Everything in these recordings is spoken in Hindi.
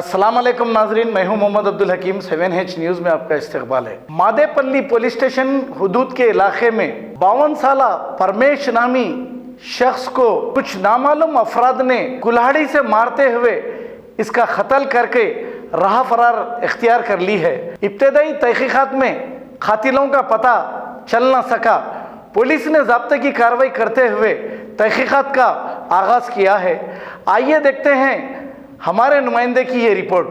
अस्सलाम वालेकुम नाजरीन, मैं हूं मोहम्मद अब्दुल हकीम। 7H न्यूज़ में आपका इस्तकबाल है। मादेपल्ली पुलिस स्टेशन हुदूद के इलाके में 52 साला परमेश नामी शख्स को कुछ नामालूम अफराद ने कुल्हाड़ी से मारते हुए इसका कत्ल करके राह फरार इख्तियार कर ली है। इब्तदाई तहकीकात में कातिलों का पता चल न सका। पुलिस ने ज़ब्ते की कार्रवाई करते हुए तहकीकात का आगाज़ किया है। आइए देखते हैं हमारे नुमाइंदे की ये रिपोर्ट।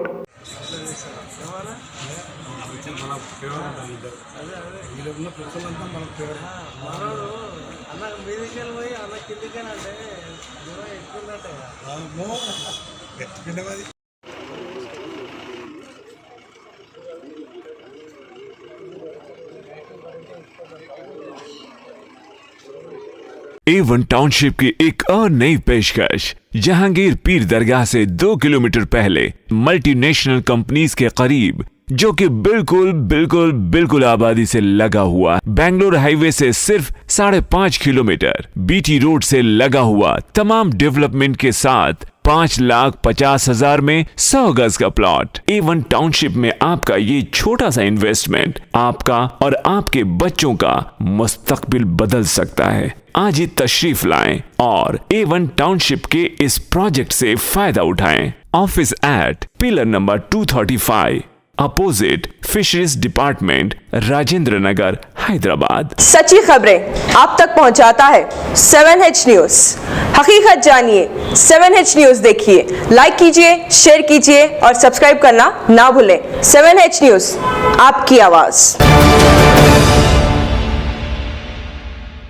A1 टाउनशिप की एक और नई पेशकश। जहांगीर पीर दरगाह से 2 किलोमीटर पहले मल्टीनेशनल कंपनीज के करीब, जो कि बिल्कुल आबादी से लगा हुआ, बेंगलोर हाईवे से सिर्फ 5.5 किलोमीटर, बीटी रोड से लगा हुआ, तमाम डेवलपमेंट के साथ 5,50,000 में 100 गज का प्लॉट। A1 टाउनशिप में आपका ये छोटा सा इन्वेस्टमेंट आपका और आपके बच्चों का मुस्तकबिल बदल सकता है। आज ही तशरीफ लाएं और A1 टाउनशिप के इस प्रोजेक्ट से फायदा उठाएं। Office at pillar number 235 opposite fisheries department, Rajendra Nagar, Hyderabad. सच्ची खबरें आप तक पहुंचाता है 7H न्यूज़। हकीकत जानिए, 7H न्यूज़ देखिए, लाइक कीजिए, शेयर कीजिए और सब्सक्राइब करना ना भूलें। 7H न्यूज़, आपकी आवाज़।